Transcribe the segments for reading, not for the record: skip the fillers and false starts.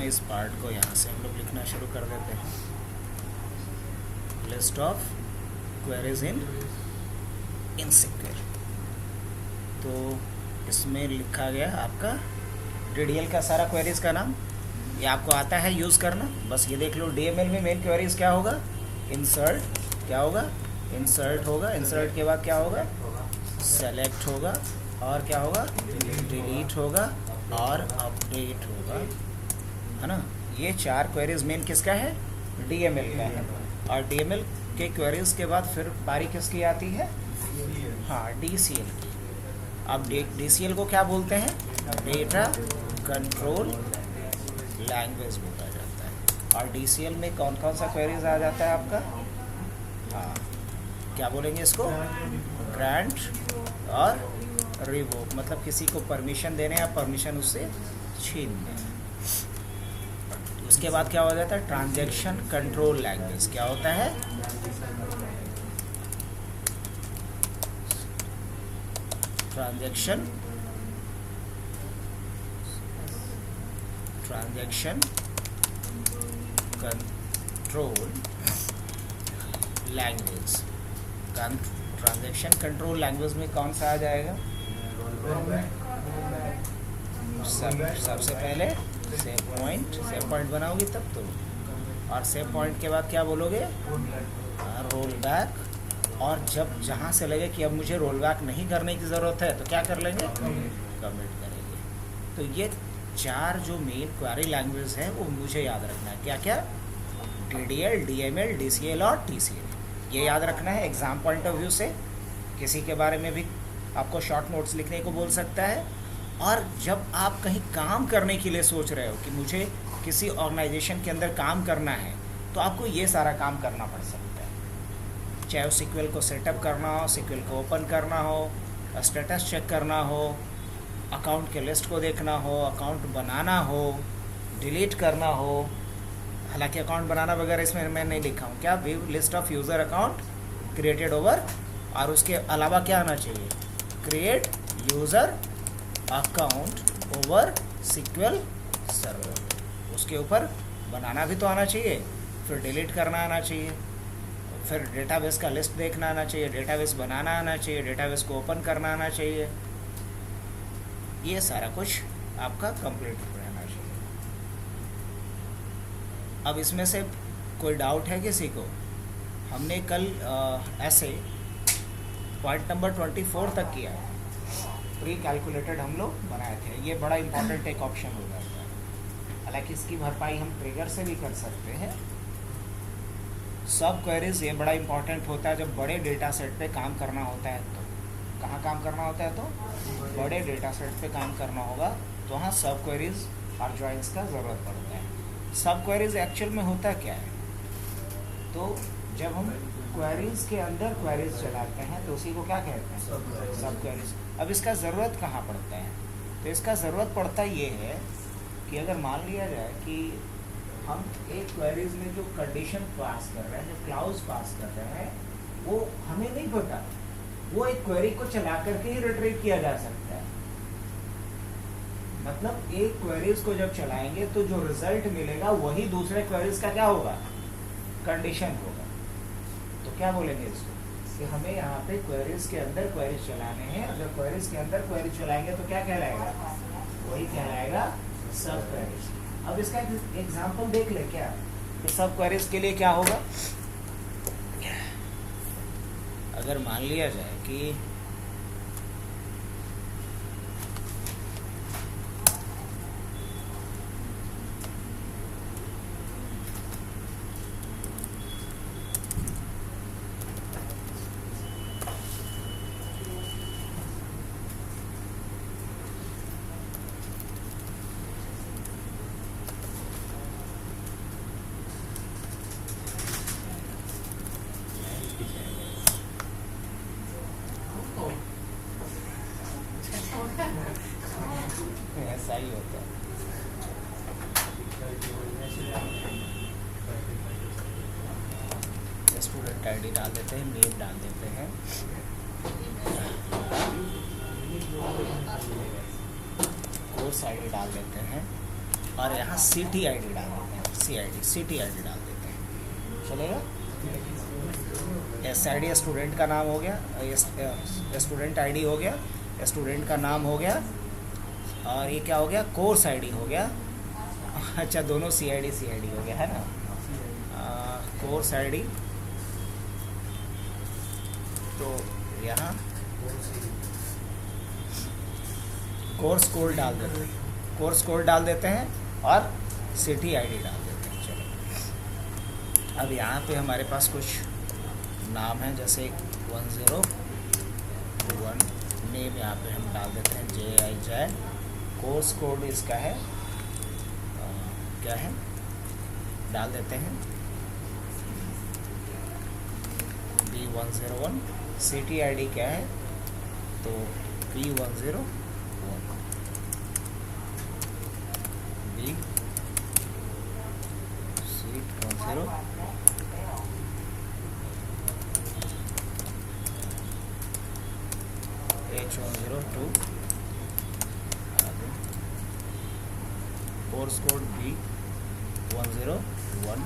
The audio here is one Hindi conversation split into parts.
इस पार्ट को यहाँ से हम लोग लिखना शुरू कर देते हैं। List of queries in secure. तो इसमें लिखा गया आपका DDL का सारा क्वेरीज का नाम, ये आपको आता है यूज़ करना। बस ये देख लो, DML में मेन क्वेरीज क्या होगा, इंसर्ट, क्या होगा, इंसर्ट होगा, इंसर्ट के बाद क्या होगा, सेलेक्ट होगा, और क्या होगा, डिलीट होगा, और अपडेट होगा, है ना। ये 4 क्वेरीज मेन किसका है, DML का है। और DML के क्वेरीज के बाद फिर बारी किसकी आती है, हाँ, DCL की। अब DCL को क्या बोलते हैं, डेटा कंट्रोल लैंग्वेज बोला जाता है। और DCL में कौन कौन सा क्वेरीज आ जाता है आपका, हाँ, क्या बोलेंगे इसको, ग्रांट और रिवोक, मतलब किसी को परमिशन देने या परमिशन उससे छीनने। उसके बाद क्या हो जाता है, ट्रांजैक्शन कंट्रोल लैंग्वेज। क्या होता है, transaction control language. Transaction control language में कौन सा आ जाएगा, सबसे पहले सेव पॉइंट बनाओगी तब तो, और सेव पॉइंट के बाद क्या बोलोगे, रोल बैक। और जब जहाँ से लगे कि अब मुझे रोल बैक नहीं करने की ज़रूरत है तो क्या कर लेंगे, कमिट करेंगे। तो ये 4 जो मेन क्वेरी लैंग्वेज है वो मुझे याद रखना है। क्या क्या, DDL, DML, DCL और TCL, ये याद रखना है। एग्ज़ाम पॉइंट ऑफ व्यू से किसी के बारे में भी आपको शॉर्ट नोट्स लिखने को बोल सकता है। और जब आप कहीं काम करने के लिए सोच रहे हो कि मुझे किसी ऑर्गेनाइजेशन के अंदर काम करना है, तो आपको ये सारा काम करना पड़ सकता है। चाहे उस SQL को सेटअप करना हो, SQL को ओपन करना हो, स्टेटस चेक करना हो, अकाउंट के लिस्ट को देखना हो, अकाउंट बनाना हो, डिलीट करना हो। हालांकि अकाउंट बनाना वगैरह इसमें मैं नहीं लिखा हूँ, क्या, view list of user account created over, और उसके अलावा क्या आना चाहिए, create user account over SQL server, उसके ऊपर बनाना भी तो आना चाहिए, फिर डिलीट करना आना चाहिए, फिर डेटाबेस का लिस्ट देखना आना चाहिए, डेटाबेस बनाना आना चाहिए, डेटाबेस को ओपन करना आना चाहिए। ये सारा कुछ आपका कंप्लीट रहना चाहिए। अब इसमें से कोई डाउट है किसी को, हमने कल ऐसे पॉइंट नंबर 24 तक किया है, प्री कैलकुलेटेड हम लोग बनाए थे। ये बड़ा इंपॉर्टेंट एक ऑप्शन हो जाता है। हालांकि इसकी भरपाई हम ट्रिगर से भी कर सकते हैं। सब क्वेरीज ये बड़ा इंपॉर्टेंट होता है जब बड़े डेटा सेट पे काम करना होता है। तो कहाँ काम करना होता है, तो बड़े डेटा सेट पे काम करना होगा, तो वहाँ सब क्वेरीज और जॉइंस का ज़रूरत पड़ता है। सब क्वेरीज एक्चुअल में होता क्या है, तो जब हम क्वेरीज के अंदर क्वेरीज चलाते हैं तो उसी को क्या कहते हैं, सब क्वेरीज। अब इसका ज़रूरत कहाँ पड़ता है, तो इसका ज़रूरत पड़ता ये है कि अगर मान लिया जाए कि हम एक क्वेरीज में जो कंडीशन पास कर रहे हैं, जो क्लाउज पास कर रहे हैं, वो हमें नहीं पता, वो एक क्वेरी को चला करके ही रिट्रीव किया जा सकता है। मतलब एक क्वेरीज को जब चलाएंगे तो जो रिजल्ट मिलेगा वही दूसरे क्वेरीज का क्या होगा, कंडीशन होगा। तो क्या बोलेंगे इसको, कि हमें यहाँ पे क्वेरीज के अंदर क्वेरीज चलाने हैं। अगर क्वेरीज के अंदर क्वेरीज चलाएंगे तो क्या कहलाएगा, वही कहलाएगा सब क्वेरीज। अब इसका एग्जाम्पल देख ले क्या, कि सब क्वेरीज के लिए क्या होगा। अगर मान लिया जाए कि ऐसा ही होता है। स्टूडेंट आईडी डाल देते हैं, नेम डाल देते हैं, कोर्स आईडी डाल देते हैं, और यहाँ CTID डाल देते हैं, CTID डाल देते हैं, चलेगा। SID स्टूडेंट का नाम हो गया, स्टूडेंट ID हो गया, स्टूडेंट का नाम हो गया, और ये क्या हो गया, कोर्स ID हो गया। अच्छा, दोनों CID हो गया है ना। कोर्स ID, तो यहाँ कोर्स कोड डाल देते हैं, कोर्स कोड डाल देते हैं और CTID डाल देते हैं। चलो, अब यहाँ पे हमारे पास कुछ नाम है, जैसे 101 नेम यहाँ पे हम डाल देते हैं, JI। कोर्स कोड इसका है क्या है, डाल देते हैं B101। CTID क्या है, तो B101, B101, H102, course code B101,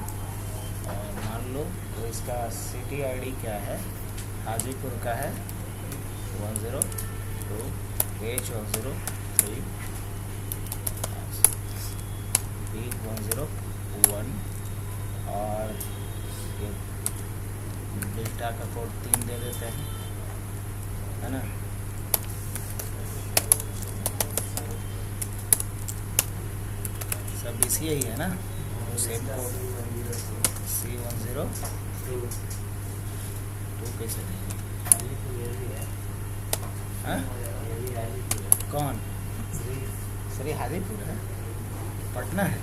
और मान लो तो इसका CTID क्या है, हाजीपुर का है 102, H103, B101, और ये डेल्टा का कोड 3 दे देते हैं, है ना। सब इसी यही है ना, सेम कोड C102 कैसे देंगे, हाँ? कौन? श्री हाजीपुर है, पटना है।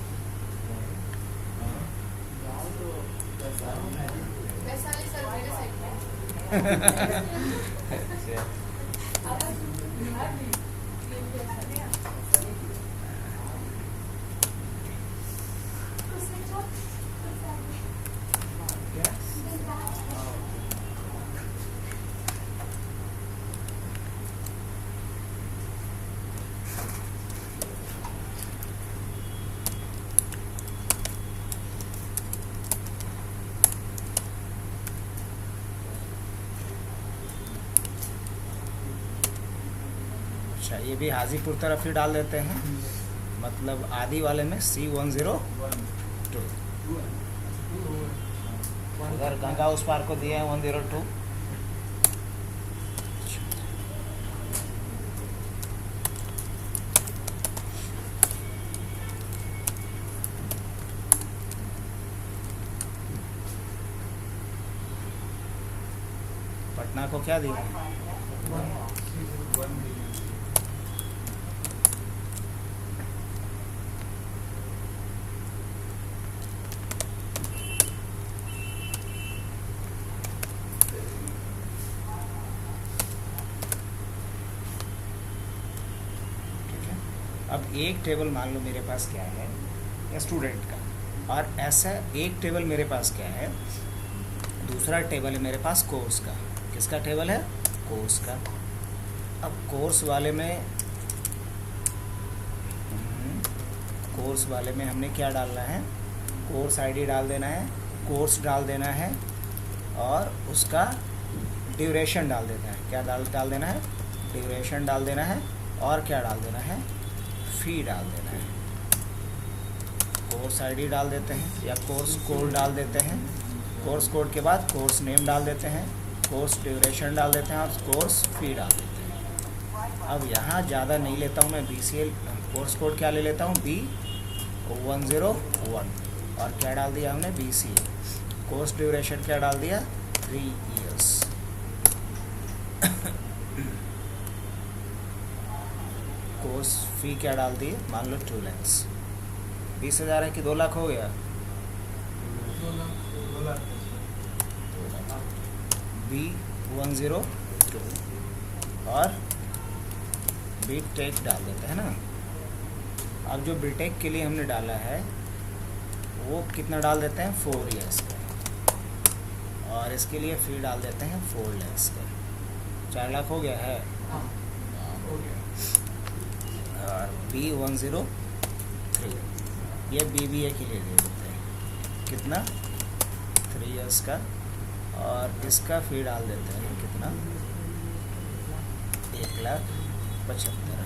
अच्छा, अच्छा, ये भी हाजीपुर तरफ ही डाल देते हैं, मतलब आदि वाले में C102। उधर गंगा उस पार को दिए हैं 102। पटना को क्या दिया है, अब एक टेबल मान लो मेरे पास क्या है, स्टूडेंट का, और ऐसा एक टेबल मेरे पास क्या है, दूसरा टेबल है मेरे पास कोर्स का। किसका टेबल है, कोर्स का। अब कोर्स वाले में हमने क्या डालना है, कोर्स ID डाल देना है, कोर्स डाल देना है, और उसका ड्यूरेशन डाल देना है। क्या डाल देना है, ड्यूरेशन डाल देना है, और क्या डाल देना है, फी डाल देना है। कोर्स ID डाल देते हैं या कोर्स कोड डाल देते हैं, कोर्स कोड के बाद कोर्स नेम डाल देते हैं, कोर्स ड्यूरेशन डाल देते हैं, और कोर्स फी डाल देते हैं। अब यहाँ ज़्यादा नहीं लेता हूँ मैं, BCL कोर्स कोड क्या ले लेता हूँ, B101, और क्या डाल दिया हमने, BCL। कोर्स ड्यूरेशन क्या डाल दिया, 3 years। कोर्स फी क्या डाल दिए, मान लो 2 lakhs। 20,000 है कि 2 लाख हो गया, 2 लाख। B102 और B.Tech डाल देते हैं ना। अब जो B.Tech के लिए हमने डाला है वो कितना डाल देते हैं, 4 years का, और इसके लिए फी डाल देते हैं 4 lakhs का। 4 लाख हो गया है, हो गया। और B103 ये BBA के लिए दे देते हैं, कितना 3 इयर्स का, और इसका फी डाल देते हैं कितना 1,75,000।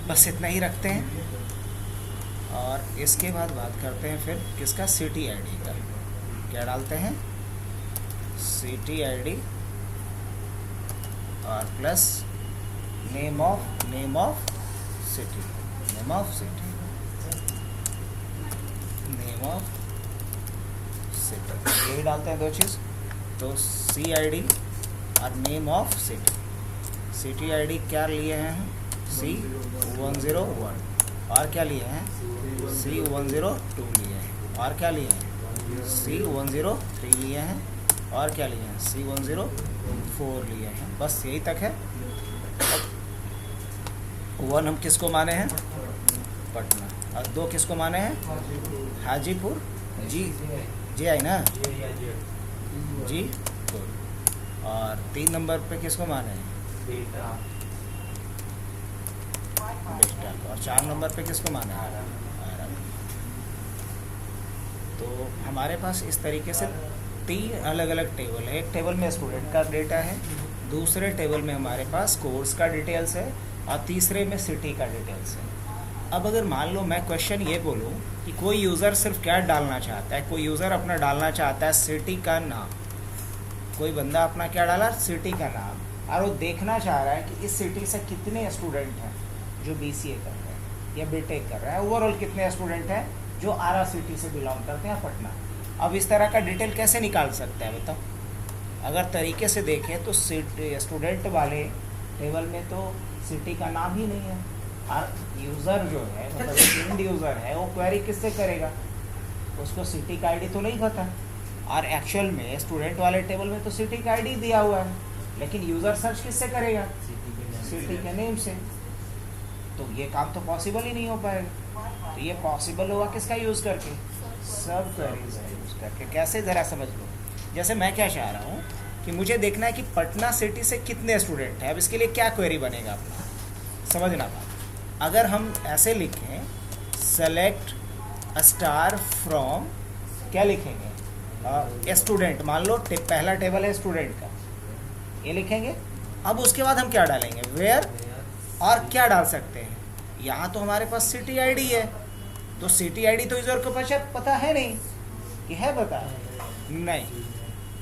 बस इतना ही रखते हैं। और इसके बाद बात करते हैं फिर किसका, CTID का। क्या डालते हैं, CTID और plus name of city, name of city, यही डालते हैं दो चीज़। तो CID और नेम ऑफ सिटी। CTID क्या लिए हैं, C101, और क्या लिए हैं, C102 लिए हैं, और क्या लिए हैं, C103 लिए हैं, और क्या लिए हैं, C104 लिए हैं। बस यही तक है। 1 हम किसको माने हैं, पटना, और 2 किसको माने हैं, हाजीपुर, जी आई ना, जी पुर, और 3 नंबर पे किसको माने हैं, बेटा, और 4 नंबर पे किसको माने हैं, आरा। तो हमारे पास इस तरीके से 3 अलग अलग टेबल है। एक टेबल में स्टूडेंट का डेटा है, दूसरे टेबल में हमारे पास कोर्स का डिटेल्स है, और तीसरे में सिटी का डिटेल्स है। अब अगर मान लो मैं क्वेश्चन ये बोलूँ कि कोई यूज़र सिर्फ क्या डालना चाहता है, कोई यूज़र अपना डालना चाहता है सिटी का नाम, कोई बंदा अपना क्या डाला, सिटी का नाम, और वो देखना चाह रहा है कि इस सिटी से कितने स्टूडेंट हैं जो BCA कर रहे हैं या BTech कर रहे हैं, ओवरऑल कितने स्टूडेंट हैं जो आरा सिटी से बिलोंग करते हैं, पटना। अब इस तरह का डिटेल कैसे निकाल सकते हैं बताओ। अगर तरीके से देखें तो स्टूडेंट वाले टेबल में तो सिटी का नाम ही नहीं है, और यूज़र जो है मतलब एंड यूज़र है वो क्वेरी किससे करेगा, उसको सिटी का ID तो नहीं पता, और एक्चुअल में स्टूडेंट वाले टेबल में तो सिटी का ID दिया हुआ है, लेकिन यूज़र सर्च किससे करेगा, सिटी के नेम से। तो ये काम तो पॉसिबल ही नहीं हो पाएगा। तो ये पॉसिबल होगा किसका यूज़ करके, सब क्वेरीज का यूज़ करके। कैसे, ज़रा समझ लो। जैसे मैं क्या चाह रहा हूँ कि मुझे देखना है कि पटना सिटी से कितने स्टूडेंट हैं। अब इसके लिए क्या क्वेरी बनेगा अपना, समझना बात। अगर हम ऐसे लिखें, सेलेक्ट स्टार फ्रॉम, क्या लिखेंगे, स्टूडेंट, मान लो पहला टेबल है स्टूडेंट का, ये लिखेंगे। अब उसके बाद हम क्या डालेंगे, वेयर, और क्या डाल सकते हैं, यहाँ तो हमारे पास CTID है, तो CTID तो यूज़र को पता है नहीं कि है, पता नहीं,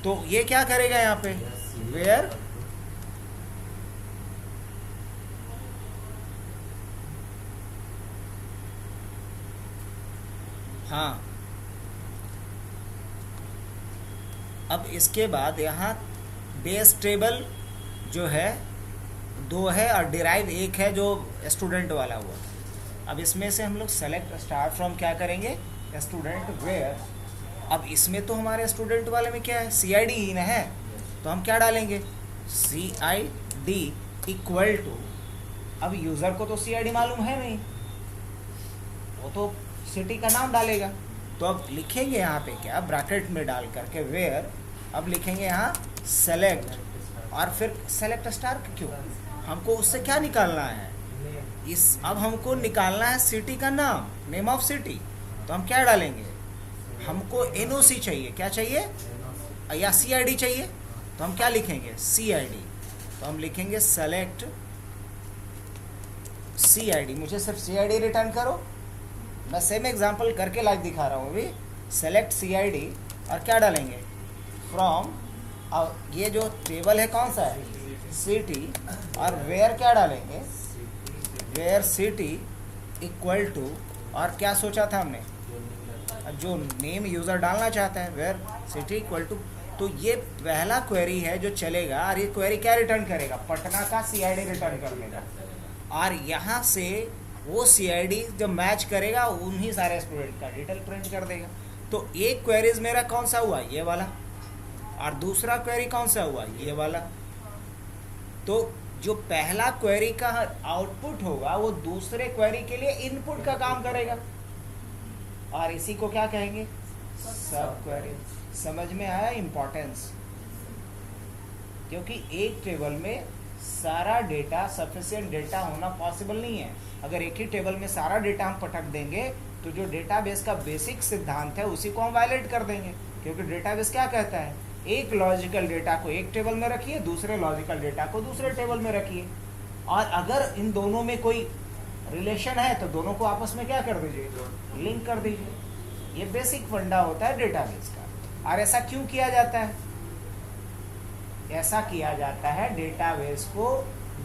तो ये क्या करेगा यहाँ पे, वेयर हाँ। अब इसके बाद यहाँ बेस टेबल जो है 2 है, और डिराइव 1 है जो स्टूडेंट वाला हुआ। अब इसमें से हम लोग सेलेक्ट स्टार फ्रॉम क्या करेंगे, स्टूडेंट वेयर। अब इसमें तो हमारे स्टूडेंट वाले में क्या है, CID ही ना है, तो हम क्या डालेंगे, CID इक्वल टू, अब यूज़र को तो CID मालूम है नहीं, वो तो सिटी का नाम डालेगा। तो अब लिखेंगे यहाँ पे क्या, ब्रैकेट में डाल करके वेयर, अब लिखेंगे यहाँ सेलेक्ट, और फिर सेलेक्ट स्टार क्यों, हमको उससे क्या निकालना है, अब हमको निकालना है सिटी का नाम, नेम ऑफ सिटी। तो हम क्या डालेंगे, हमको NOC चाहिए, क्या चाहिए, या CID चाहिए, तो हम क्या लिखेंगे, CID। तो हम लिखेंगे सेलेक्ट CID, मुझे सिर्फ CID रिटर्न करो। मैं सेम एग्जांपल करके लाइव दिखा रहा हूँ अभी। सेलेक्ट CID, और क्या डालेंगे, फ्रॉम, और ये जो टेबल है कौन सा है, सिटी, और वेयर क्या डालेंगे, वेयर सिटी इक्वल टू, और क्या सोचा था हमने, जो नेम यूज़र डालना चाहता है, वेयर सिटी इक्वल टू। तो ये पहला क्वेरी है जो चलेगा, और ये क्वेरी क्या रिटर्न करेगा, पटना का CID रिटर्न कर देगा, और यहाँ से वो CID जब मैच करेगा उन्हीं सारे स्टूडेंट का डिटेल प्रिंट कर देगा। तो एक क्वेरीज मेरा कौन सा हुआ, ये वाला, और दूसरा क्वेरी कौन सा हुआ, ये वाला। तो जो पहला क्वेरी का आउटपुट होगा वो दूसरे क्वेरी के लिए इनपुट का काम करेगा, और इसी को क्या कहेंगे, सब क्वेरी। समझ में आया इंपॉर्टेंस, क्योंकि एक टेबल में सारा डेटा, सफिशिएंट डेटा होना पॉसिबल नहीं है। अगर एक ही टेबल में सारा डेटा हम पटक देंगे तो जो डेटाबेस का बेसिक सिद्धांत है उसी को हम वायलेट कर देंगे, क्योंकि डेटाबेस क्या कहता है, एक लॉजिकल डेटा को एक टेबल में रखिए, दूसरे लॉजिकल डेटा को दूसरे टेबल में रखिए, और अगर इन दोनों में कोई रिलेशन है तो दोनों को आपस में क्या कर दीजिए, लिंक कर दीजिए। ये बेसिक फंडा होता है डेटाबेस का। और ऐसा क्यों किया जाता है? ऐसा किया जाता है डेटाबेस को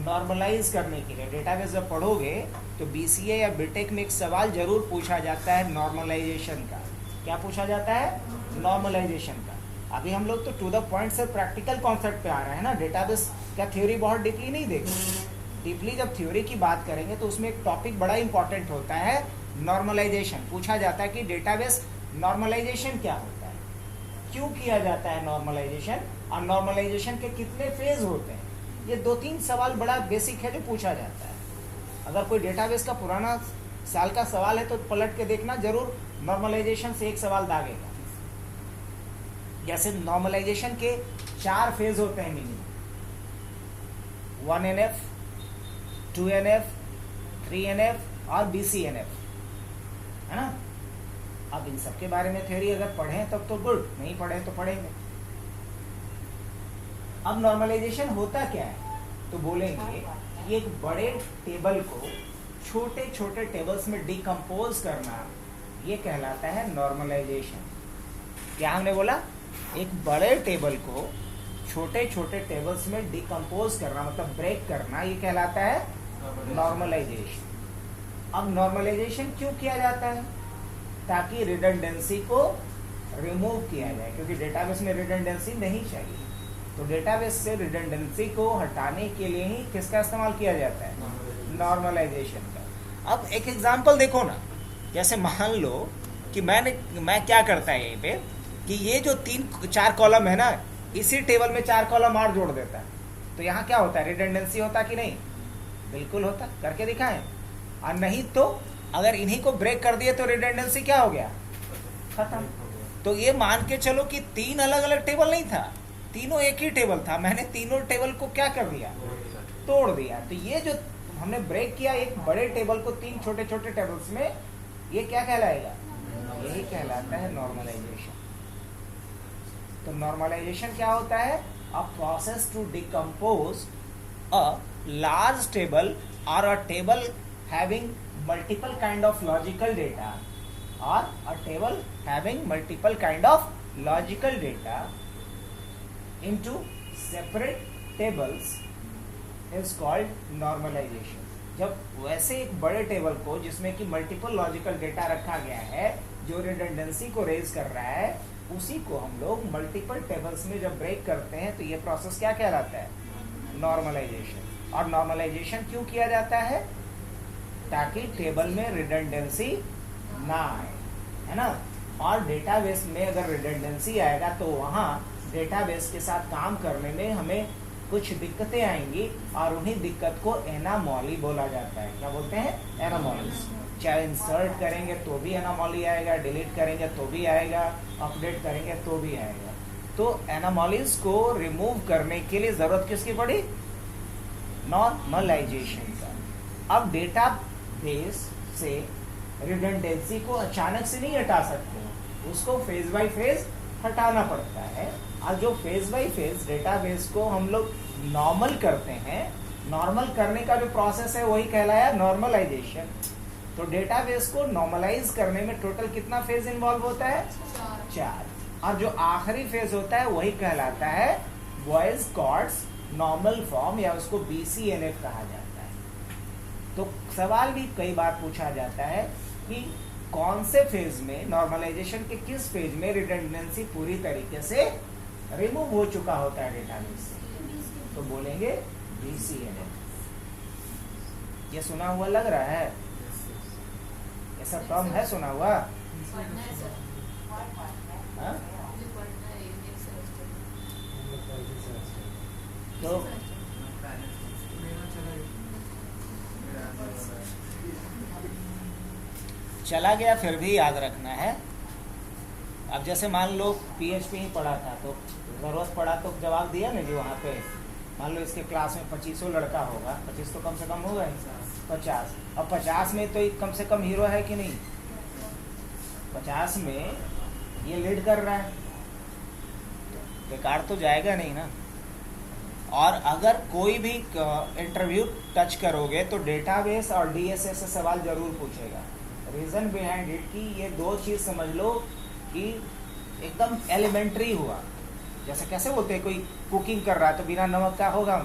नॉर्मलाइज करने के लिए। डेटाबेस जब पढ़ोगे तो बीसीए या बीटेक में एक सवाल जरूर पूछा जाता है नॉर्मलाइजेशन का। क्या पूछा जाता है? नॉर्मलाइजेशन का। अभी हम लोग तो टू द पॉइंट से प्रैक्टिकल कॉन्सेप्ट पे आ रहे हैं ना, डेटाबेस का थ्योरी बहुत डीपली नहीं देखेंगे। डीपली जब थ्योरी की बात करेंगे तो उसमें एक टॉपिक बड़ा इंपॉर्टेंट होता है, नॉर्मलाइजेशन। पूछा जाता है कि डेटाबेस नॉर्मलाइजेशन क्या होता है, क्यों किया जाता है नॉर्मलाइजेशन, और नॉर्मलाइजेशन के कितने फेज होते हैं। ये 2-3 सवाल बड़ा बेसिक है जो पूछा जाता है। अगर कोई डेटाबेस का पुराना साल का सवाल है तो पलट के देखना जरूर, नॉर्मलाइजेशन से एक सवाल दागेगा। जैसे नॉर्मलाइजेशन के 4 फेज होते हैं मिनिमम, 1NF, 2NF, 3NF और BCNF, है ना। अब इन सब के बारे में थ्योरी अगर पढ़ें तब तो गुड, नहीं पढ़ें तो पढ़ेंगे। अब नॉर्मलाइजेशन होता क्या है, तो बोलेंगे कि एक बड़े टेबल को छोटे छोटे टेबल्स में डिकम्पोज करना, ये कहलाता है नॉर्मलाइजेशन। क्या हमने बोला? एक बड़े टेबल को छोटे छोटे टेबल्स में डिकम्पोज करना, मतलब ब्रेक करना, ये कहलाता है नॉर्मलाइजेशन। अब नॉर्मलाइजेशन क्यों किया जाता है? ताकि रिडंडेंसी को रिमूव किया जाए, क्योंकि डेटाबेस में रिडंडेंसी नहीं चाहिए। तो डेटाबेस से रिडंडेंसी को हटाने के लिए ही किसका इस्तेमाल किया जाता है? नॉर्मलाइजेशन का। अब एक एग्जांपल देखो ना, जैसे मान लो कि मैं क्या करता है यहीं पे कि ये जो 3-4 कॉलम है ना, इसी टेबल में 4 कॉलम और जोड़ देता है, तो यहाँ क्या होता है? रिडंडेंसी होता कि नहीं? बिल्कुल होता। करके दिखाएं। और नहीं तो अगर इन्हीं को ब्रेक कर दिए तो रिडंडेंसी क्या हो गया? खत्म। तो ये मान के चलो कि 3 अलग अलग टेबल नहीं था, तीनों एक ही टेबल था, मैंने तीनों टेबल को क्या कर दिया? तोड़ दिया। तो ये जो हमने ब्रेक किया एक बड़े टेबल को 3 छोटे छोटे टेबल्स में, ये क्या कहलाएगा? यही कहलाता है नॉर्मलाइजेशन। तो नॉर्मलाइजेशन क्या होता है? A process to decompose a large table और a table having multiple kind of logical data, or a table having multiple kind of logical data into separate tables is called normalization। जब वैसे एक बड़े टेबल को जिसमें कि मल्टीपल लॉजिकल डेटा रखा गया है जो रिडंडेंसी को रेज कर रहा है, उसी को हम लोग मल्टीपल टेबल्स में जब ब्रेक करते हैं तो ये प्रोसेस क्या कहलाता है? नॉर्मलाइजेशन। और नॉर्मलाइजेशन क्यों किया जाता है? ताकि टेबल में रिडंडेंसी ना आए, है ना। और डेटाबेस में अगर रिडंडेंसी आएगा तो वहाँ डेटाबेस के साथ काम करने में हमें कुछ दिक्कतें आएंगी, और उन्हीं दिक्कत को एनामॉली बोला जाता है। क्या बोलते हैं? एनामॉलीज। चाहे इंसर्ट करेंगे तो भी एनामॉली आएगा, डिलीट करेंगे तो भी आएगा, अपडेट करेंगे तो भी आएगा। तो एनामॉलीज को रिमूव करने के लिए जरूरत किसकी पड़ी? नॉर्मलाइजेशन का। अब डेटाबेस से रिडंडेंसी को अचानक से नहीं हटा सकते, उसको फेज बाय फेज हटाना पड़ता है। और जो फेज बाय फेज डेटाबेस को हम लोग नॉर्मल करते हैं, नॉर्मल करने का जो प्रोसेस है वही कहलाया नॉर्मलाइजेशन। तो डेटाबेस को नॉर्मलाइज करने में टोटल कितना फेज इन्वॉल्व होता है? 4। और जो आखिरी फेज होता है वही कहलाता है बॉयज कॉर्ड्स नॉर्मल फॉर्म, या उसको BCNF कहा जाता है। तो सवाल भी कई बार पूछा जाता है कि कौन से फेज में, नॉर्मलाइजेशन के किस फेज में रिडंडेंसी पूरी तरीके से रिमूव हो चुका होता है डेटाबेस से, तो बोलेंगे BCNF। ये सुना हुआ लग रहा है? ऐसा टर्म है सुना हुआ? हाँ? तो चला गया, फिर भी याद रखना है। अब जैसे मान लो PHP ही पढ़ा था तो जरूरत पड़ा तो जवाब दिया ना जी वहाँ पे, मान लो इसके क्लास में 25 लड़का होगा, 25 तो कम से कम होगा ही, 50। अब 50 में तो कम से कम हीरो है कि नहीं? 50 में ये लीड कर रहा है, बेकार तो जाएगा नहीं ना। और अगर कोई भी इंटरव्यू टच करोगे तो डेटाबेस और डीएसए से सवाल जरूर पूछेगा। रीज़न बिहाइंड इट कि ये दो चीज़ समझ लो कि एकदम एलिमेंट्री हुआ। जैसे कैसे बोलते हैं, कोई कुकिंग कर रहा है तो बिना नमक का होगा,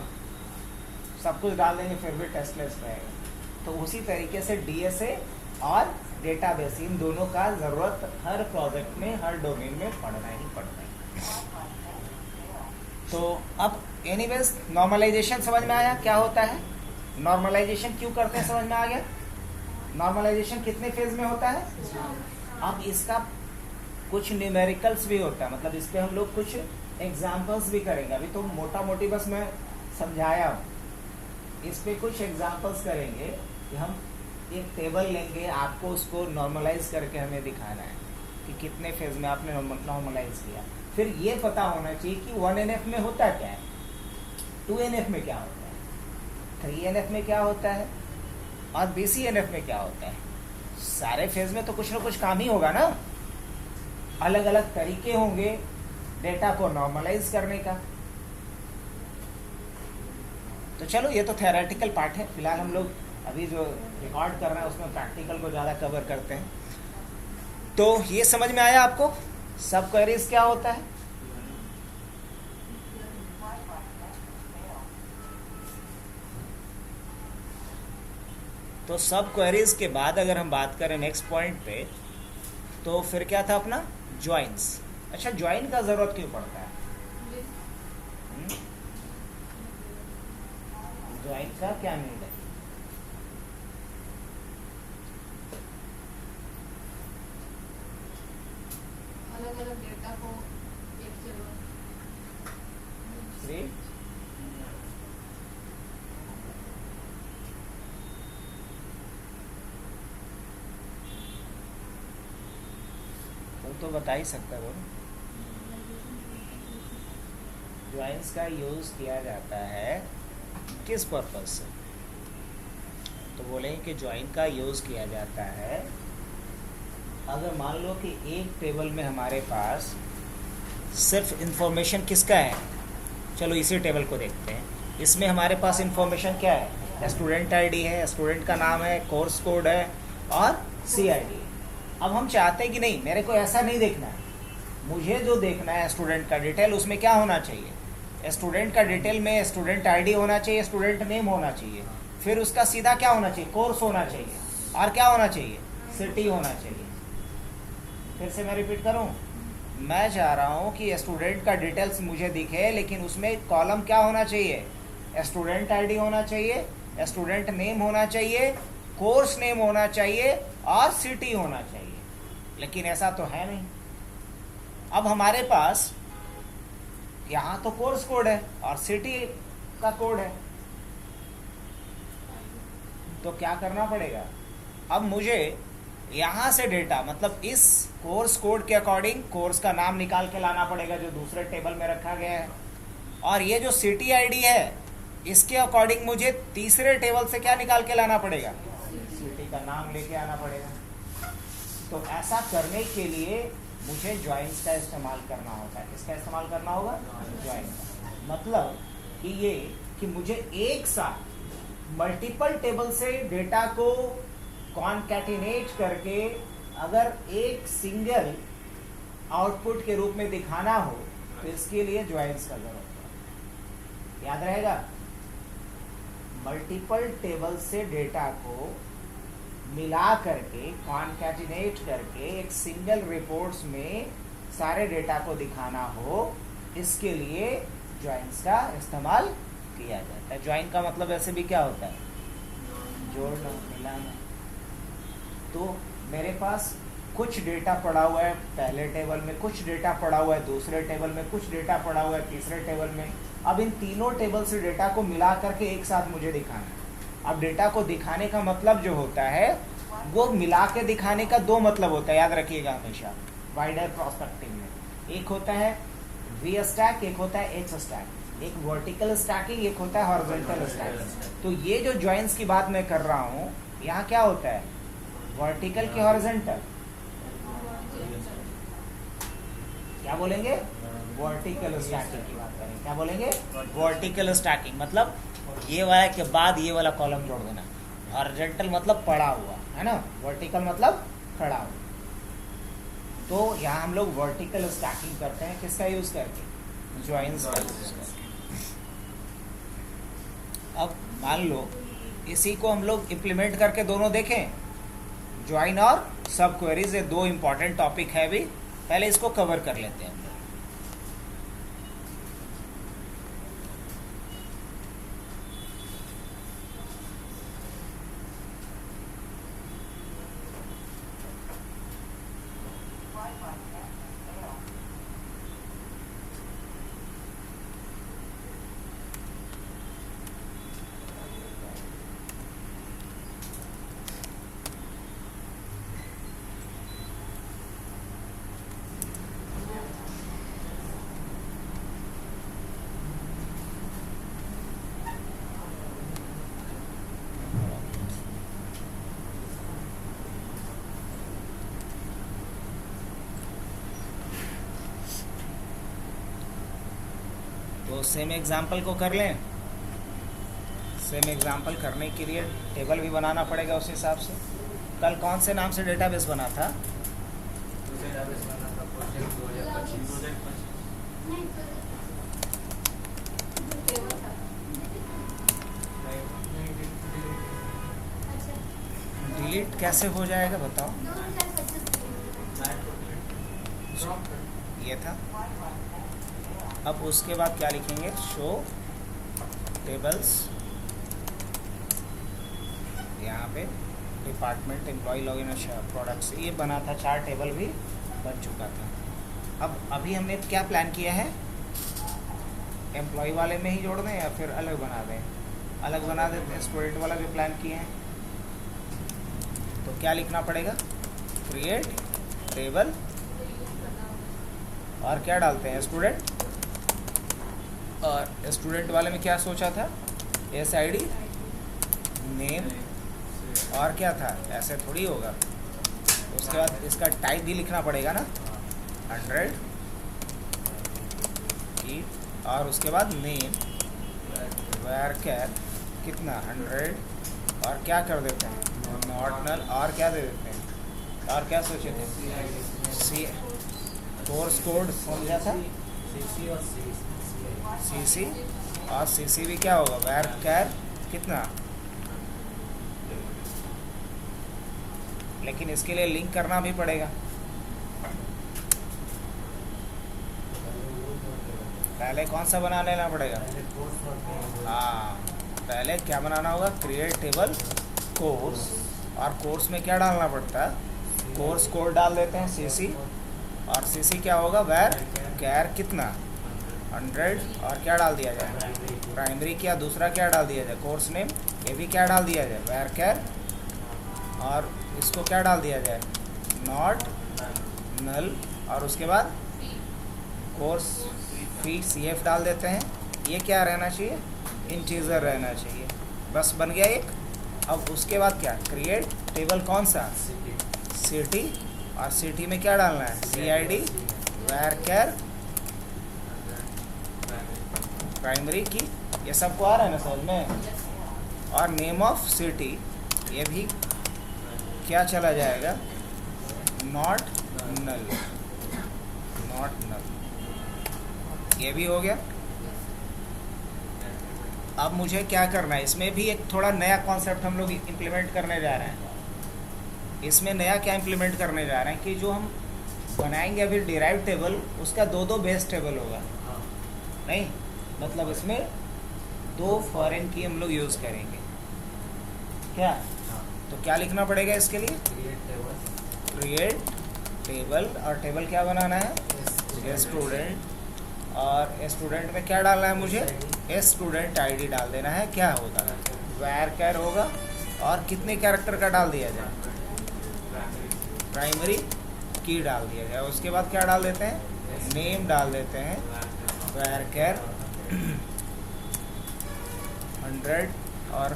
सब कुछ डाल देंगे फिर भी टेस्टलेस रहेगा। तो उसी तरीके से डीएसए और डेटाबेस, इन दोनों का ज़रूरत हर प्रोजेक्ट में, हर डोमेन में पढ़ना ही पड़ना है। तो अब एनीवेज नॉर्मलाइजेशन समझ में आया क्या होता है? नॉर्मलाइजेशन क्यों करते हैं समझ में आ गया? नॉर्मलाइजेशन कितने फेज में होता है? अब इसका कुछ न्यूमेरिकल्स भी होता है, मतलब इस पे हम लोग कुछ एग्जाम्पल्स भी करेंगे। अभी तो मोटा मोटी बस मैं समझाया हूँ, इस पे कुछ एग्जाम्पल्स करेंगे कि हम एक टेबल लेंगे, आपको उसको नॉर्मलाइज करके हमें दिखाना है कि कितने फेज में आपने नॉर्मलाइज किया। फिर ये पता होना चाहिए कि 1NF में होता क्या है, 2NF में क्या होता है, 3NF में क्या होता है और BCNF में क्या होता है। सारे फेज में तो कुछ ना कुछ काम ही होगा ना, अलग अलग तरीके होंगे डेटा को नॉर्मलाइज करने का। तो चलो ये तो थ्योरेटिकल पार्ट है, फिलहाल हम लोग अभी जो रिकॉर्ड कर रहे हैं उसमें प्रैक्टिकल को ज़्यादा कवर करते हैं। तो ये समझ में आया आपको सब क्वेरीज क्या होता है? तो सब क्वेरीज के बाद अगर हम बात करें नेक्स्ट पॉइंट पे, तो फिर क्या था अपना ज्वाइंस। अच्छा, ज्वाइन का जरूरत क्यों पड़ता है? ज्वाइन का क्या नीड है? अलग अलग डेटा को एक जगह तो बता ही सकता है। ज्वाइंस का यूज किया जाता है किस पर्पज से? तो बोलेंगे कि ज्वाइन का यूज किया जाता है अगर मान लो कि एक टेबल में हमारे पास सिर्फ इंफॉर्मेशन किसका है, चलो इसी टेबल को देखते हैं। इसमें हमारे पास इंफॉर्मेशन क्या है? स्टूडेंट आईडी है, स्टूडेंट का नाम है, कोर्स कोड है और CID। अब हम चाहते हैं कि नहीं, मेरे को ऐसा नहीं देखना है, मुझे जो देखना है स्टूडेंट का डिटेल, उसमें क्या होना चाहिए? स्टूडेंट का डिटेल में स्टूडेंट आईडी होना चाहिए, स्टूडेंट नेम होना चाहिए, फिर उसका सीधा क्या होना चाहिए? कोर्स होना चाहिए, और क्या होना चाहिए? सिटी होना चाहिए। फिर से मैं रिपीट करूं, मैं चाह रहा हूं कि स्टूडेंट का डिटेल्स मुझे दिखे, लेकिन उसमें कॉलम क्या होना चाहिए? स्टूडेंट आईडी होना चाहिए, स्टूडेंट नेम होना चाहिए, कोर्स नेम होना चाहिए और सिटी होना चाहिए। लेकिन ऐसा तो है नहीं। अब हमारे पास यहाँ तो कोर्स कोड है और सिटी का कोड है, तो क्या करना पड़ेगा? अब मुझे यहाँ से डेटा, मतलब इस कोर्स कोड के अकॉर्डिंग कोर्स का नाम निकाल के लाना पड़ेगा जो दूसरे टेबल में रखा गया है, और ये जो सिटी आईडी है इसके अकॉर्डिंग मुझे तीसरे टेबल से क्या निकाल के लाना पड़ेगा? सिटी का नाम लेके आना पड़ेगा। तो ऐसा करने के लिए मुझे ज्वाइंस का इस्तेमाल करना होता है। किसका इस्तेमाल करना होगा? ज्वाइन का। मतलब कि ये कि मुझे एक साथ मल्टीपल टेबल से डेटा को कॉन्कैटिनेट करके अगर एक सिंगल आउटपुट के रूप में दिखाना हो तो इसके लिए ज्वाइंस का जरूरत है। याद रहेगा, मल्टीपल टेबल से डेटा को मिला करके कॉन्कैटिनेट करके एक सिंगल रिपोर्ट्स में सारे डेटा को दिखाना हो, इसके लिए ज्वाइंस का इस्तेमाल किया जाता है। ज्वाइन का मतलब ऐसे भी क्या होता है? जोड़ना, मिलाना। तो मेरे पास कुछ डेटा पड़ा हुआ है पहले टेबल में, कुछ डेटा पड़ा हुआ है दूसरे टेबल में, कुछ डेटा पड़ा हुआ है तीसरे टेबल में। अब इन तीनों टेबल से डेटा को मिला करके एक साथ मुझे दिखाना है। अब डेटा को दिखाने का मतलब जो होता है वो मिला के दिखाने का दो मतलब होता है, याद रखिएगा हमेशा वाइडर प्रोस्पेक्टिव में। एक होता है V स्टैक, एक होता है H स्टैक। एक वर्टिकल स्टैकिंग, एक होता है हॉरिजॉन्टल स्टैकिंग। तो ये जो जॉइंट्स की बात मैं कर रहा हूँ, यहाँ क्या होता है, वर्टिकल की हॉरिजॉन्टल, क्या बोलेंगे, वर्टिकल स्टैकिंग की बात करें, क्या बोलेंगे, वर्टिकल स्टैकिंग। मतलब ये वाला के बाद ये वाला कॉलम जोड़ देना। हॉरिजॉन्टल मतलब पड़ा हुआ है ना, वर्टिकल मतलब खड़ा हुआ। तो यहाँ हम लोग वर्टिकल स्टैकिंग करते हैं, किसका यूज करके, जॉइंट्स का यूज करके। अब मान लो इसी को हम लोग इम्प्लीमेंट करके दोनों देखें, ज्वाइन और सब क्वेरीज, ये दो इंपॉर्टेंट टॉपिक है भी, पहले इसको कवर कर लेते हैं। तो सेम एग्जाम्पल को कर लें। सेम एग्जाम्पल करने के लिए टेबल भी बनाना पड़ेगा उस हिसाब से। कल कौन से नाम से डेटाबेस बना था, डिलीट कैसे हो जाएगा बताओ, ये था। अब उसके बाद क्या लिखेंगे, शो टेबल्स, यहाँ पे डिपार्टमेंट, एम्प्लॉय, लॉगिन और प्रोडक्ट्स, ये बना था, 4 टेबल भी बन चुका था। अब अभी हमने क्या प्लान किया है, एम्प्लॉय वाले में ही जोड़ दें या फिर अलग बना दें, अलग बना देते हैं। स्टूडेंट वाला भी प्लान किए हैं, तो क्या लिखना पड़ेगा, क्रिएट टेबल, और क्या डालते हैं, स्टूडेंट। और स्टूडेंट वाले में क्या सोचा था, SID, नेम, और क्या था, ऐसे थोड़ी होगा। उसके बाद इसका टाइप भी लिखना पड़ेगा ना, 100 की, और उसके बाद नेम, varchar कितना, 100, और क्या कर देते हैं, नॉट नल, और क्या दे देते हैं, और क्या सोचे थे, कोर्स कोड समझा था, CC, और CC भी क्या होगा, varchar कितना। लेकिन इसके लिए लिंक करना भी पड़ेगा। पहले कौन सा बना लेना पड़ेगा, हाँ, पहले क्या बनाना होगा, क्रिएट टेबल कोर्स, और कोर्स में क्या डालना पड़ता है, कोर्स कोड डाल देते हैं, CC, और CC क्या होगा, varchar कितना, 100, और क्या डाल दिया जाए, प्राइमरी, क्या दूसरा क्या डाल दिया जाए, कोर्स नेम, ये भी क्या डाल दिया जाए, varchar, और इसको क्या डाल दिया जाए, नॉट नल, और उसके बाद कोर्स फी, CF डाल देते हैं। ये क्या रहना चाहिए, इंटीजर रहना चाहिए, बस बन गया एक। अब उसके बाद क्या, क्रिएट टेबल कौन सा, सिटी, और सिटी में क्या डालना है, CID, varchar, प्राइमरी की, ये सबको आ रहा है ना समझ में। और नेम ऑफ सिटी, ये भी क्या चला जाएगा, नॉट नल, नॉट नल, ये भी हो गया। अब मुझे क्या करना है, इसमें भी एक थोड़ा नया कॉन्सेप्ट हम लोग इम्प्लीमेंट करने जा रहे हैं। इसमें नया क्या इम्प्लीमेंट करने जा रहे हैं कि जो हम बनाएंगे अभी डिराइव टेबल, उसका 2 बेस टेबल होगा, नहीं मतलब इसमें 2 फॉरेन की हम लोग यूज़ करेंगे। क्या, तो क्या लिखना पड़ेगा इसके लिए, क्रिएट टेबल, और टेबल क्या बनाना है, स्टूडेंट, और स्टूडेंट में क्या डालना है मुझे, स्टूडेंट ID डाल देना है, क्या होगा, varchar होगा, और कितने कैरेक्टर का डाल दिया जाए, प्राइमरी की डाल दिया जाए। उसके बाद क्या डाल देते हैं, नेम डाल देते हैं, varchar 100 और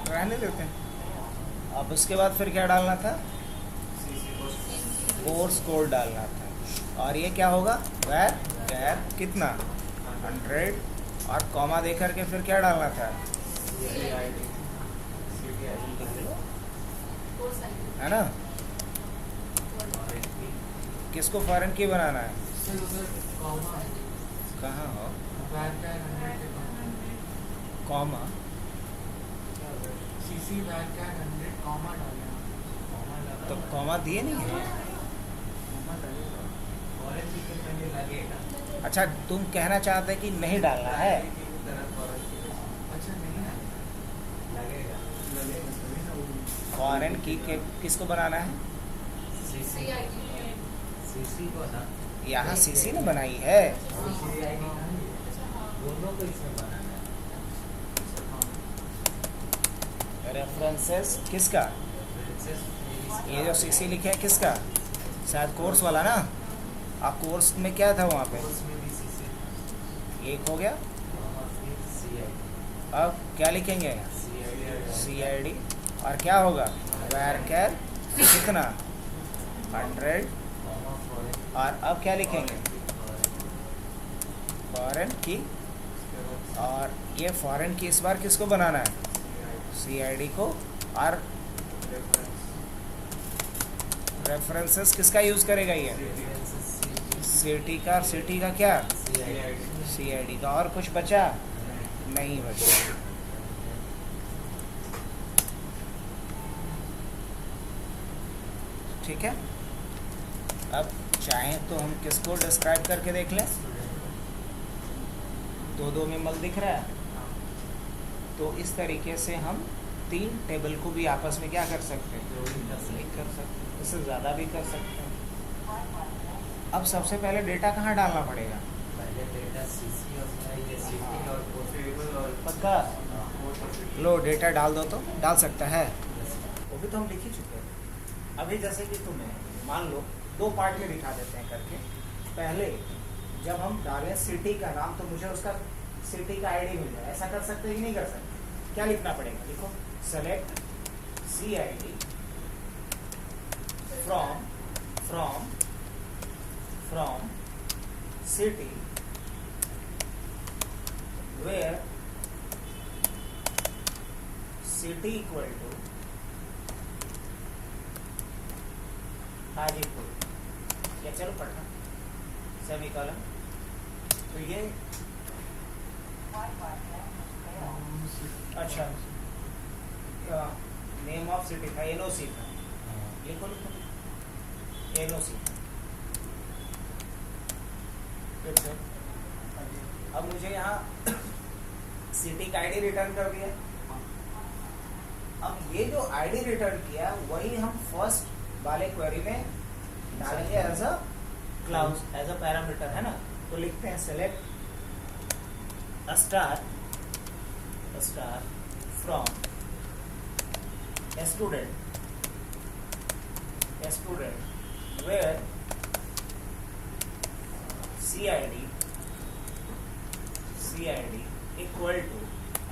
रहने देते हैं। अब उसके बाद फिर क्या डालना था, कोर्स कोड डालना था। और ये क्या होगा, वैर कैर कितना 100 और कॉमा दे करके फिर क्या डालना था, कोर्स आईडी है ना। किसको फॉरेन की बनाना है, कहाँ हो कॉमा, तो कॉमा दिए नहीं है। अच्छा तुम कहना चाहते कि नहीं डालना है, फॉरेन की के किसको बनाना है, CID यहाँ सीसी ने बनाई है। रेफरेंसेस किसका, ये जो सीसी लिखे है किसका, शायद कोर्स वाला ना। आप कोर्स में क्या था वहाँ पे, एक हो गया। अब क्या लिखेंगे, CID और क्या होगा, वैर कैर कितना 100 और अब क्या लिखेंगे, फॉरेन की। और ये फॉरेन की इस बार किसको बनाना है, CID को। और रेफरेंसेस किसका यूज़ करेगा, ये सिटी का, सिटी का क्या, CID का। और कुछ बचा नहीं बचा। ठीक है, अब चाहें तो हम किसको डिस्क्राइब करके देख लें, दो में मल दिख रहा है, तो इस तरीके से हम 3 टेबल को भी आपस में क्या कर सकते हैं, लिंक कर सकते हैं, इससे ज़्यादा भी कर सकते हैं। अब सबसे पहले डेटा कहाँ डालना पड़ेगा, पक्का लो डेटा डाल दो, तो डाल सकता है, वो भी तो हम लिख ही चुके हैं। अभी जैसे कि तुम्हें मान लो 2 पार्ट में दिखा देते हैं करके। पहले जब हम डालें सिटी का नाम, तो मुझे उसका सिटी का ID मिल जाए, ऐसा कर सकते हैं कि नहीं कर सकते, क्या लिखना पड़ेगा, लिखो select CID from city where city equal to Hajipur, या चलो पढ़ना सेमीकोलन। तो ये अच्छा नेम ऑफ सिटी था, NOC था, लिखो लिखो NOC। फिर से अब मुझे यहाँ सिटी का ID रिटर्न कर दिया। अब ये जो ID रिटर्न किया वही हम फर्स्ट वाले क्वेरी में डालेंगे as a clause, as a parameter, है ना। तो लिखते हैं select star from student where CID equal to.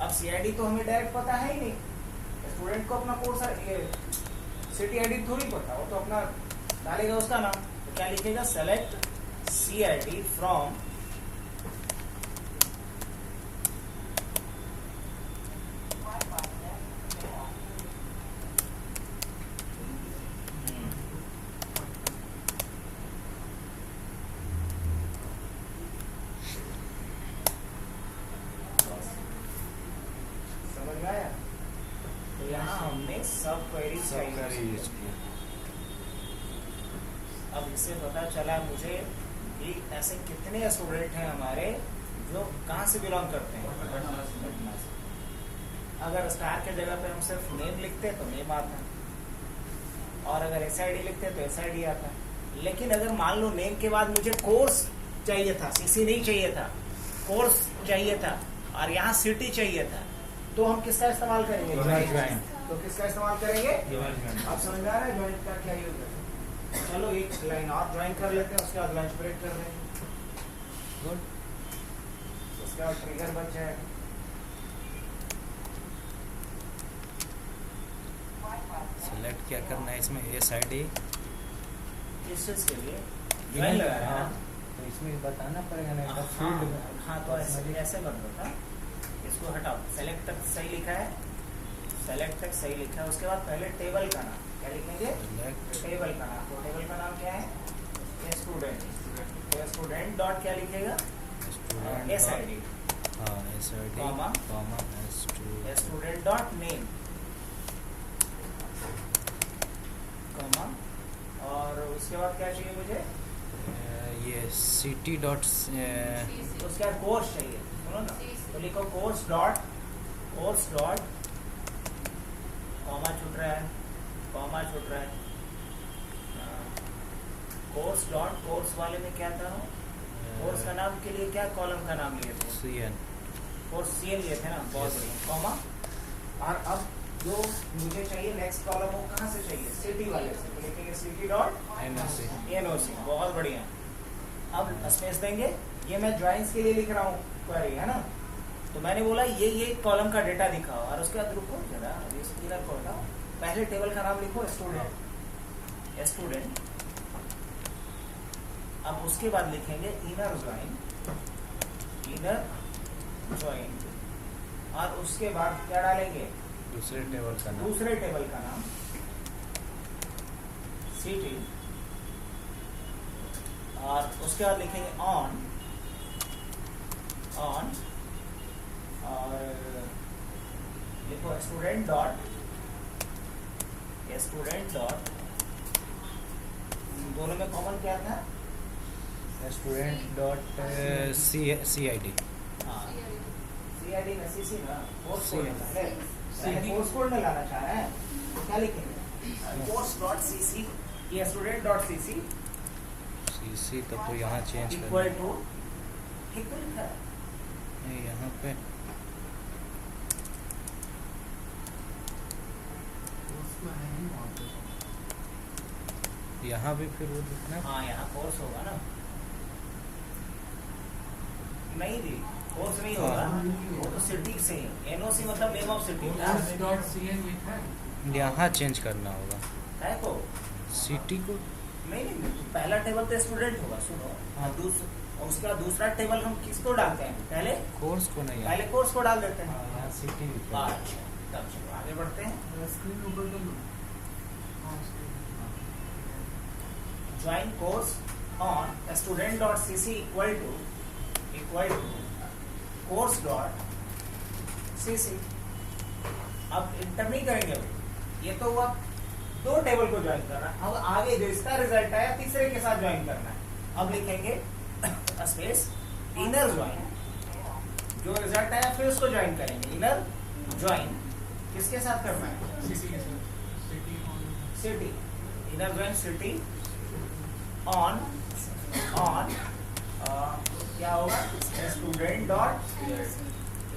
अब CID तो हमें डायरेक्ट पता है ही नहीं, स्टूडेंट को अपना कोर्स सिटी ID थोड़ी पता, वो तो अपना डालेगा उसका नाम। तो क्या लिखेगा, सेलेक्ट CID फ्रॉम समझ में आया। तो यहाँ हमने सब क्वेरीज का यूज किया। अब इससे पता चला मुझे कि ऐसे कितने स्टूडेंट हैं हमारे जो कहाँ से बिलोंग करते हैं, पटना से। अगर स्टार के जगह पे हम सिर्फ नेम लिखते तो नेम आता, और अगर SID लिखते तो SID आता। लेकिन अगर मान लो नेम के बाद मुझे कोर्स चाहिए था, CC नहीं चाहिए था, कोर्स चाहिए था, और यहाँ सिटी चाहिए था, तो हम किसका इस्तेमाल करेंगे, तो किसका इस्तेमाल करेंगे, आप समझ में आ रहा है ज्वाइन का क्या यूज है। चलो एक लाइन और ज्वाइन कर लेते हैं, उसके बाद लंच ब्रेक कर लेंगे। गुड, उसके बाद ट्रिगर बच जाएगा। सेलेक्ट क्या करना है इसमें, एस आई डी इस चीज़ के लिए ज्वाइन लगा रहा है ना, तो इसमें बताना पड़ेगा ना हाँ, फील्ड में। हाँ तो ऐसे मत बता, इसको हटाओ। सेलेक्ट तक सही लिखा है, सेलेक्ट तक सही लिखा है। उसके बाद पहले टेबल का नाम क्या लिखेंगे, सेलेक्ट टेबल का नाम। तो टेबल का नाम क्या है, स्टूडेंट। तो स्टूडेंट डॉट क्या लिखेगा, एस आई डी, हाँ S I D comma student dot name, comma, और उसके बाद क्या चाहिए मुझे, ये सिटी डॉट उसके बाद कोर्स चाहिए, सुनो ना, तो लिखो कोर्स डॉट कॉमा छूट रहा है, कोर्स डॉट कोर्स वाले में क्या था, कोर्स का नाम के लिए क्या कॉलम का नाम लिए थे, सी एन कोर्स सीएन लिए थे ना, बहुत बढ़िया, कॉमा। और अब जो मुझे चाहिए नेक्स्ट कॉलम वो कहाँ से चाहिए, सिटी वाले से, तो लिखेंगे सिटी डॉट एनओसी, बहुत बढ़िया। अब स्पेस देंगे, ये मैं ज्वाइंस के लिए लिख रहा हूँ क्वेरी, है ना, तो मैंने बोला ये कॉलम का डेटा दिखाओ, और उसके बाद रुको जरा, अभी स्क्रीनर को हटाओ, पहले टेबल का नाम लिखो स्टूडेंट, अब उसके बाद लिखेंगे इनर ज्वाइन, और उसके बाद क्या डालेंगे, दूसरे टेबल का नाम सिटी, और उसके बाद लिखेंगे ऑन, और लिखो स्टूडेंट डॉट, दोनों में कॉमन क्या था, student dot C I D हाँ CID में CC ना, कोर्स कोड CID पहले कोर्स कोड में लाना चाह रहे हैं, तो क्या लिखेंगे, कोर्स डॉट CC, ये स्टूडेंट डॉट CC सी तब तो यहाँ चेंज इक्वल करना टू, ठीक तो लिखा है, है यहाँ पे, यहाँ भी फिर वो लिखना है। हाँ यहाँ कोर्स होगा ना, नहीं जी कोर्स नहीं होगा, वो तो सिटी से ही, NOC मतलब नेम ऑफ सिटी यहाँ चेंज करना होगा है को, सिटी को। नहीं पहला टेबल तो स्टूडेंट होगा, सुनो, और उसका दूसरा टेबल हम किसको डालते हैं, पहले कोर्स को नहीं, पहले कोर्स को डाल देते हैं, यहाँ सिटी अच्छा, तब चलो आगे बढ़ते हैं। Join course on student dot CC equal to course dot CC। अब इंटर नहीं करेंगे अभी, ये तो हुआ दो टेबल को ज्वाइन करना, अब आगे जो इसका रिजल्ट आया तीसरे के साथ ज्वाइन करना है। अब लिखेंगे स्पेस इनर ज्वाइन, जो रिजल्ट आया फिर उसको ज्वाइन करेंगे, इनर ज्वाइन किसके साथ करना है, city, inner join city on क्या होगा, स्टूडेंट डॉट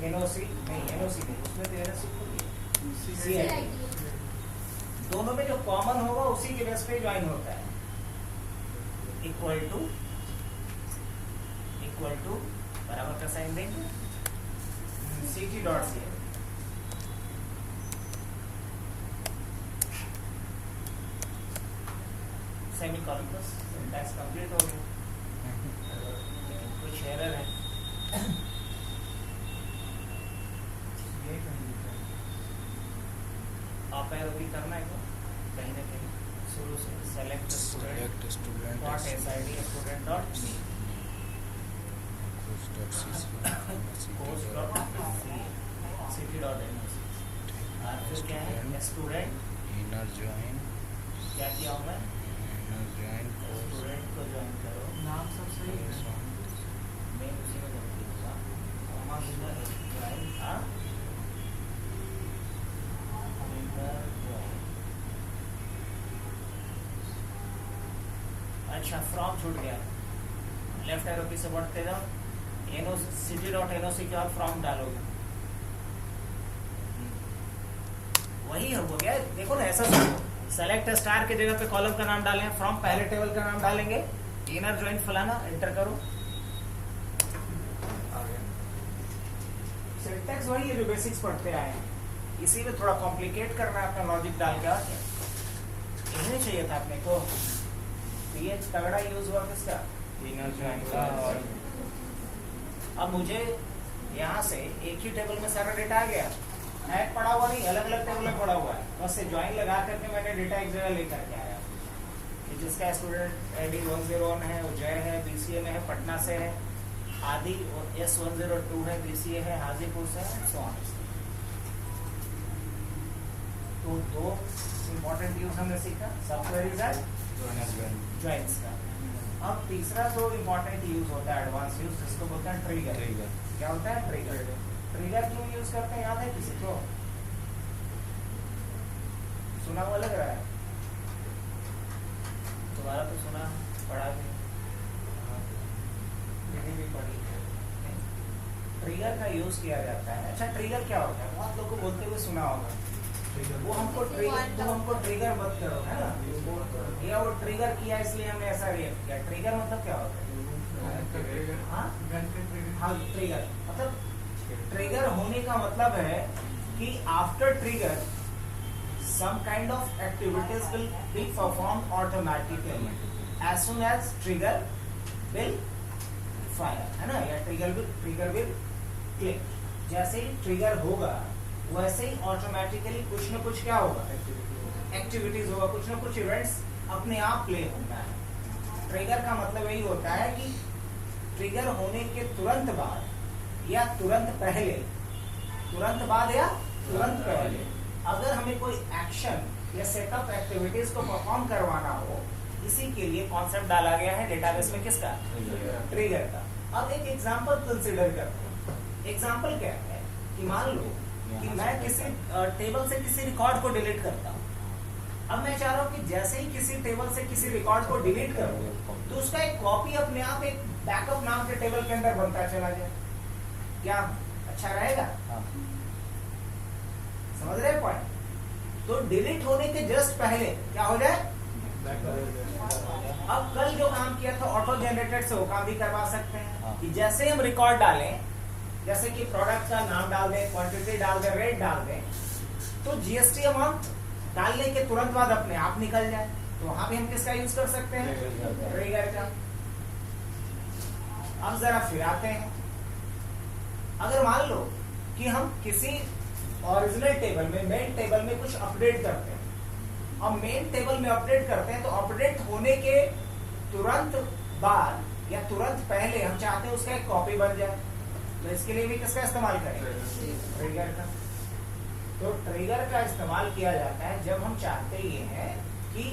NOC नहीं, उसमें तो NOC CID, दोनों में जो कॉमन होगा उसी के बेस पे ज्वाइन होता है, इक्वल टू बराबर का साइन देंगे, city dot CID, semicolon plus syntax complete हो गया, लेकिन कुछ एरर है, आप भी करना है क्या? कहीं ना कहीं शुरू से select student dot SID student dot course dot city dot NOC, और फिर क्या है स्टूडेंट इनर ज्वाइन, क्या किया हूँ मैं, ज्वाइन स्टूडेंट को ज्वाइन करो, नाम सब सही है, मैं उसी में गलती होगा, कॉमा इनर ज्वाइन, हाँ अच्छा फ्रॉम छूट गया, लेफ्ट एरो की से बढ़ते जाओ, सिटी डॉट NOC के बाद फ्रॉम डालोगे, वही हो गया, देखो ना ऐसा सेलेक्ट स्टार के जगह पे कॉलम का नाम डालें, फ्रॉम पहले टेबल का नाम डालेंगे, इनर ज्वाइन फलाना, एंटर करो, सिंटैक्स वही है जो बेसिक्स पढ़ते आए हैं, इसी में थोड़ा कॉम्प्लिकेट करना है अपना लॉजिक डाल के, समझने चाहिए था अपने को। पीएच तगड़ा यूज हुआ किसका? इनर जॉइंट का और अब मुझे यहाँ से एक ही टेबल में सारा डेटा आ गया, ऐड पड़ा हुआ नहीं, अलग अलग टेबल में पड़ा हुआ है, बस ज्वाइन लगा करके मैंने डेटा एक जगह लेकर के आया। कि जिसका स्टूडेंट आईडी 101 है, उज्जैन है, बीसीए में है, पटना से है, आदि S102 है, बीसीए है, हाजीपुर से है, so on। तो दो इम्पोर्टेंट यूज हमने सीखा, सब क्वेरीज है इनर जॉइंट ज्वाइंस का। अब तीसरा जो इम्पोर्टेंट यूज होता है, एडवांस यूज, जिसको बोलते हैं ट्रिगर। ट्रिगर। क्या होता है ट्रिगर? ट्रिगर क्यों यूज करते हैं, याद है किसी को? सुना हुआ लग रहा है? तुम्हारा तो सुना, पढ़ा भी, मैंने भी पढ़ी है। ट्रिगर का यूज किया जाता है। अच्छा, ट्रिगर क्या होता है? बहुत लोगों को बोलते हुए सुना होगा, वो हमको ट्रिगर मत करो, है ना, या वो ट्रिगर किया इसलिए हमने ऐसा रिएक्ट किया। ट्रिगर मतलब क्या होता है? हाँ, ट्रिगर मतलब, ट्रिगर होने का मतलब है कि after trigger some kind of activities will be performed automatically as soon as trigger will fire, है ना, या trigger will click। जैसे ही ट्रिगर होगा वैसे ही ऑटोमेटिकली कुछ न कुछ क्या होगा, एक्टिविटीज होगा, कुछ न कुछ इवेंट्स अपने आप प्ले होना है। ट्रिगर का मतलब यही होता है कि ट्रिगर होने के तुरंत बाद या तुरंत पहले, तुरंत बाद या तुरंत पहले अगर हमें कोई एक्शन या सेटअप एक्टिविटीज को परफॉर्म करवाना हो, इसी के लिए कॉन्सेप्ट डाला गया है डेटाबेस में, किसका? ट्रिगर का। अब एक एग्जांपल कंसीडर करते हैं। एग्जांपल क्या है कि मान लो कि मैं किसी टेबल से किसी रिकॉर्ड को डिलीट करता हूँ। अब मैं चाह रहा हूँ कि जैसे ही किसी टेबल से किसी रिकॉर्ड को डिलीट करूँ तो उसका एक कॉपी अपने आप एक बैकअप नाम के टेबल के अंदर बनता चला जाए। क्या अच्छा रहेगा? समझ रहे पॉइंट? तो डिलीट होने के जस्ट पहले क्या हो जाए, अब कल जो काम किया था ऑटो जनरेटेड से वो काम भी करवा सकते हैं कि जैसे हम रिकॉर्ड डालें, जैसे कि प्रोडक्ट का नाम डाल दें, क्वांटिटी डाल दें, रेट डाल दें, तो जीएसटी अमाउंट डालने के तुरंत बाद अपने आप निकल जाए। तो वहां भी हम किसका यूज कर सकते हैं? ट्रिगर का। अब जरा फिर आते हैं, अगर मान लो कि हम किसी ओरिजिनल टेबल में, मेन टेबल में कुछ अपडेट करते हैं। अब मेन टेबल में अपडेट करते हैं तो अपडेट होने के तुरंत बाद या तुरंत पहले हम चाहते हैं उसका एक कॉपी बन जाए, तो इसके लिए भी किसका इस्तेमाल करेंगे? ट्रिगर का। तो ट्रिगर का इस्तेमाल किया जाता है जब हम चाहते ये हैं कि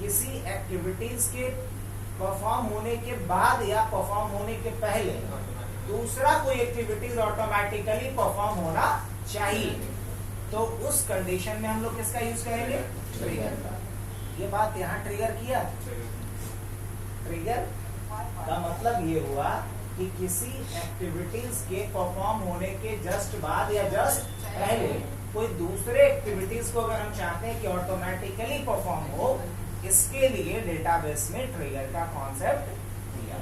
किसी एक्टिविटीज के परफॉर्म होने के बाद या परफॉर्म होने के पहले दूसरा कोई एक्टिविटीज ऑटोमेटिकली परफॉर्म होना चाहिए, तो उस कंडीशन में हम लोग किसका यूज करेंगे? ट्रिगर का। ये बात यहाँ ट्रिगर किया। ट्रिगर का मतलब ये हुआ कि किसी एक्टिविटीज के परफॉर्म होने के जस्ट बाद या जस्ट पहले कोई दूसरे एक्टिविटीज को अगर हम चाहते हैं कि ऑटोमेटिकली परफॉर्म हो, इसके लिए डेटाबेस में ट्रिगर का कॉन्सेप्ट दिया।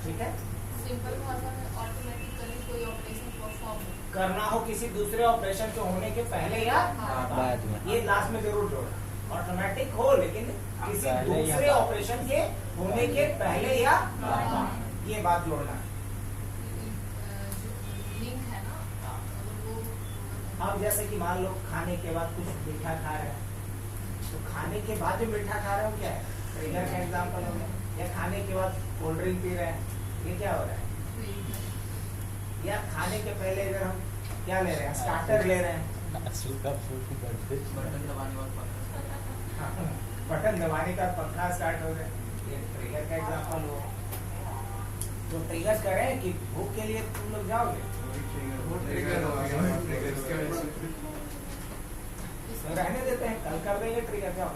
ठीक है, सिंपल भाषा में ऑटोमेटिकली कोई ऑपरेशन परफॉर्म करना हो किसी दूसरे ऑपरेशन के होने के पहले या बाद में। ये लास्ट में जरूर जोड़ना, ऑटोमेटिक हो लेकिन किसी दूसरे ऑपरेशन के होने के पहले या बाद, ये बात जोड़ना। लिंक है ना, वो अब जैसे कि मान लो खाने के बाद कुछ मीठा खा रहे हैं, तो खाने के बाद जो मीठा खा रहे हो क्या है? ट्रिगर का एग्जांपल हो गया। या खाने के बाद कोल्ड ड्रिंक पी रहे हैं, ये क्या हो रहा है? या खाने के पहले अगर हम क्या ले रहे हैं, स्टार्टर ले रहे हैं, बटन दबाने का पंखा स्टार्ट हो गया, ये ट्रिगर का एग्जांपल हो। तो ट्रिगर करें कि भूख के लिए तुम लोग जाओगे, तो रहने देते हैं, कल कर देंगे ट्रिगर, क्या